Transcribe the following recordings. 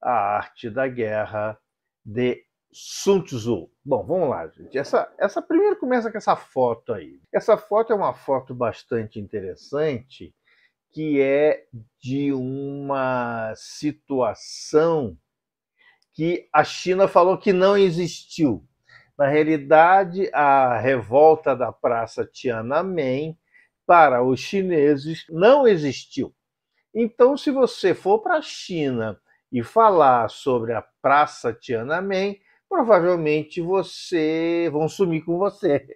A Arte da Guerra, de Sun Tzu. Bom, vamos lá, gente. Essa primeiro começa com essa foto aí. Essa foto é uma foto bastante interessante, que é de uma situação que a China falou que não existiu. Na realidade, a revolta da Praça Tiananmen para os chineses não existiu. Então, se você for para a China e falar sobre a Praça Tiananmen, provavelmente você vão sumir com você,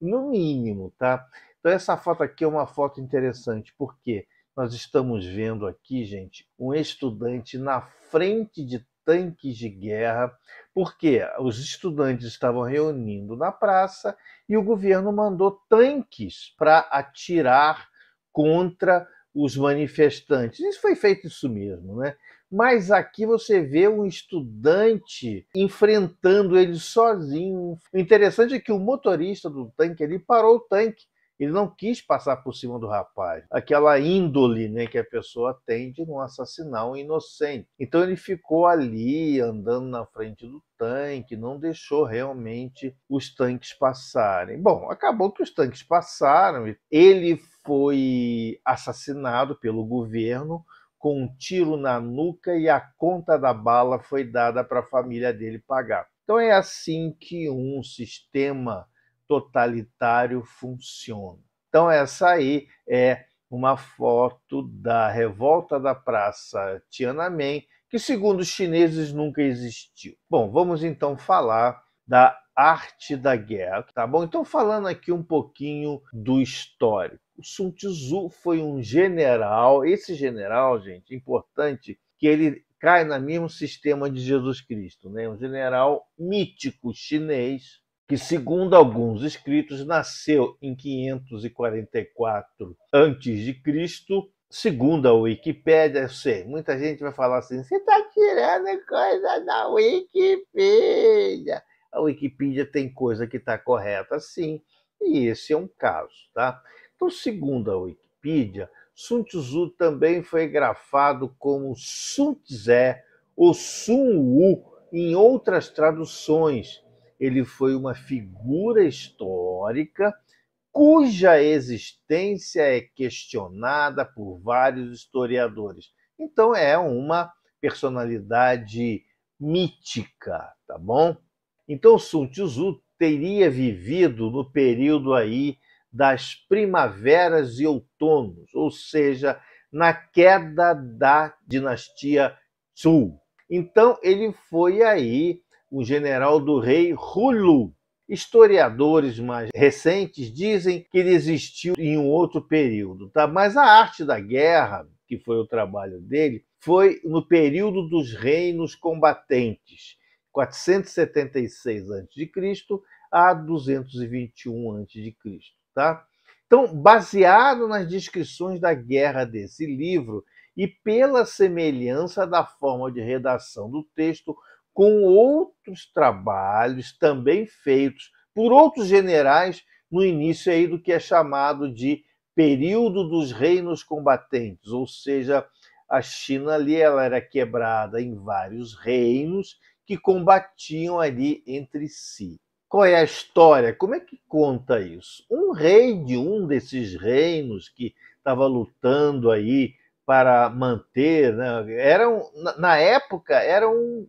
no mínimo, tá? Então essa foto aqui é uma foto interessante, porque nós estamos vendo aqui, gente, um estudante na frente de tanques de guerra, porque os estudantes estavam reunindo na praça e o governo mandou tanques para atirar contra os manifestantes. Isso foi feito isso mesmo, né? Mas aqui você vê um estudante enfrentando ele sozinho. O interessante é que o motorista do tanque ele parou o tanque. Ele não quis passar por cima do rapaz. Aquela índole, né, que a pessoa tem de não assassinar um inocente. Então ele ficou ali andando na frente do tanque, não deixou realmente os tanques passarem. Bom, acabou que os tanques passaram. Ele foi assassinado pelo governo com um tiro na nuca e a conta da bala foi dada para a família dele pagar. Então é assim que um sistema totalitário funciona. Então essa aí é uma foto da revolta da Praça Tiananmen, que segundo os chineses nunca existiu. Bom, vamos então falar da arte da guerra, tá bom? Então falando aqui um pouquinho do histórico. O Sun Tzu foi um general, esse general, gente, importante, que ele cai no mesmo sistema de Jesus Cristo, né? Um general mítico chinês, que, segundo alguns escritos, nasceu em 544 a.C., segundo a Wikipédia. Eu sei, muita gente vai falar assim, você está tirando coisa da Wikipédia. A Wikipédia tem coisa que está correta, sim, e esse é um caso, tá? Então, segundo a Wikipédia, Sun Tzu também foi grafado como Sun Tse ou Sun Wu em outras traduções. Ele foi uma figura histórica cuja existência é questionada por vários historiadores. Então é uma personalidade mítica, tá bom? Então Sun Tzu teria vivido no período aí das primaveras e outonos, ou seja, na queda da dinastia Zhou. Então ele foi aí o general do rei Hulu. Historiadores mais recentes dizem que ele existiu em um outro período, tá? Mas a arte da guerra, que foi o trabalho dele, foi no período dos reinos combatentes, 476 a.C. a 221 a.C., tá? Então, baseado nas descrições da guerra desse livro e pela semelhança da forma de redação do texto com outros trabalhos também feitos por outros generais no início aí do que é chamado de período dos reinos combatentes, ou seja, a China ali ela era quebrada em vários reinos que combatiam ali entre si. Qual é a história? Como é que conta isso? Um rei de um desses reinos que estava lutando aí para manter, né? Na época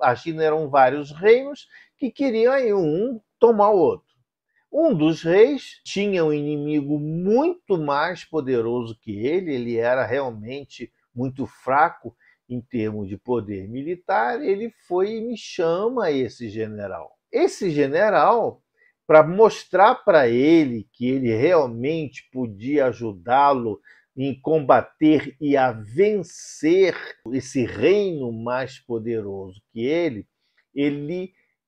a China eram vários reinos que queriam aí um tomar o outro. Um dos reis tinha um inimigo muito mais poderoso que ele era realmente muito fraco em termos de poder militar, ele foi e me chama esse general. Esse general, para mostrar para ele que ele realmente podia ajudá-lo em combater e a vencer esse reino mais poderoso que ele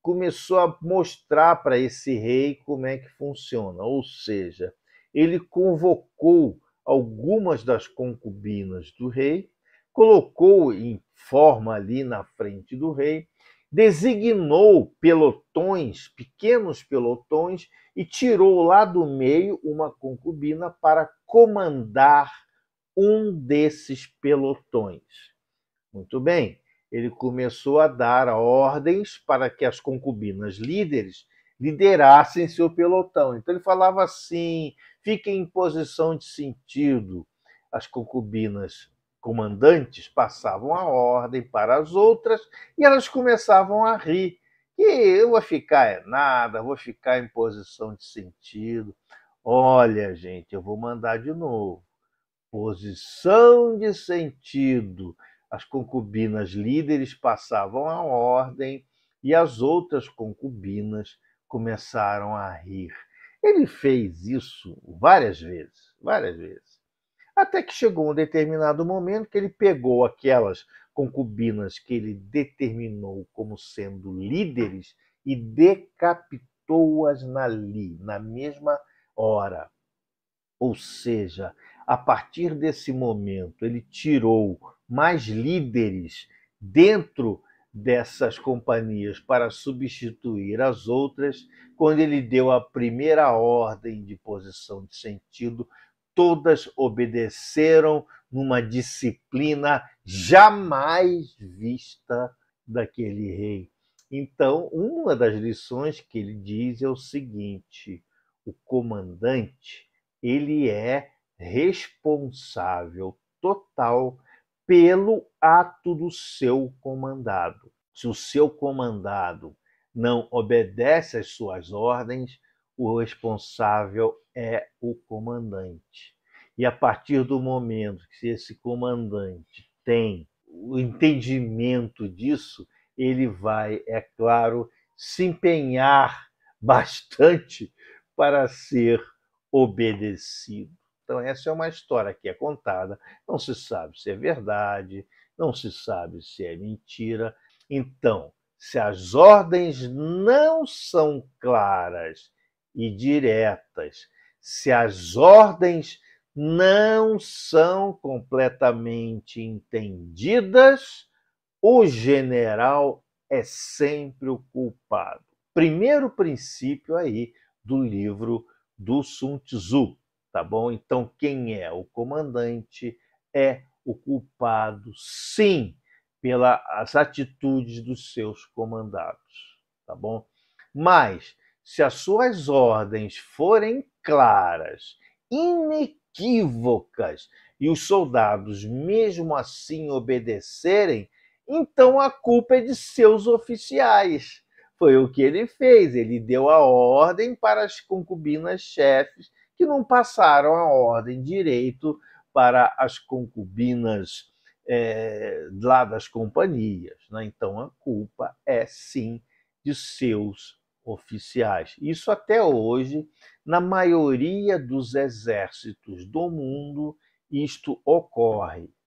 começou a mostrar para esse rei como é que funciona. Ou seja, ele convocou algumas das concubinas do rei, colocou em forma ali na frente do rei, designou pelotões, pequenos pelotões, e tirou lá do meio uma concubina para comandar um desses pelotões. Muito bem. ele começou a dar ordens para que as concubinas líderes liderassem seu pelotão. Então ele falava assim: fiquem em posição de sentido. As concubinas comandantes passavam a ordem para as outras e elas começavam a rir. E eu vou ficar nada, vou ficar em posição de sentido. Olha, gente, eu vou mandar de novo. Posição de sentido. As concubinas líderes passavam a ordem e as outras concubinas começaram a rir. Ele fez isso várias vezes. Até que chegou um determinado momento que ele pegou aquelas concubinas que ele determinou como sendo líderes e decapitou-as na mesma hora. Ou seja, a partir desse momento, ele tirou mais líderes dentro dessas companhias para substituir as outras. Quando ele deu a primeira ordem de posição de sentido, todas obedeceram numa disciplina jamais vista daquele rei. Então, uma das lições que ele diz é o seguinte: o comandante ele é responsável total pelo ato do seu comandado. Se o seu comandado não obedece às suas ordens, o responsável é o comandante. E a partir do momento que esse comandante tem o entendimento disso, ele vai, é claro, se empenhar bastante para ser obedecido. Então, essa é uma história que é contada, não se sabe se é verdade, não se sabe se é mentira. Então, se as ordens não são claras e diretas, se as ordens não são completamente entendidas, o general é sempre o culpado. Primeiro princípio aí do livro do Sun Tzu, tá bom? Então, quem é o comandante é o culpado, sim, pelas atitudes dos seus comandados, tá bom? Mas, se as suas ordens forem claras, inequívocas, e os soldados mesmo assim obedecerem, então a culpa é de seus oficiais. Foi o que ele fez. Ele deu a ordem para as concubinas chefes, que não passaram a ordem direito para as concubinas lá das companhias. Né? Então a culpa é sim de seus oficiais. Isso até hoje, na maioria dos exércitos do mundo, isto ocorre.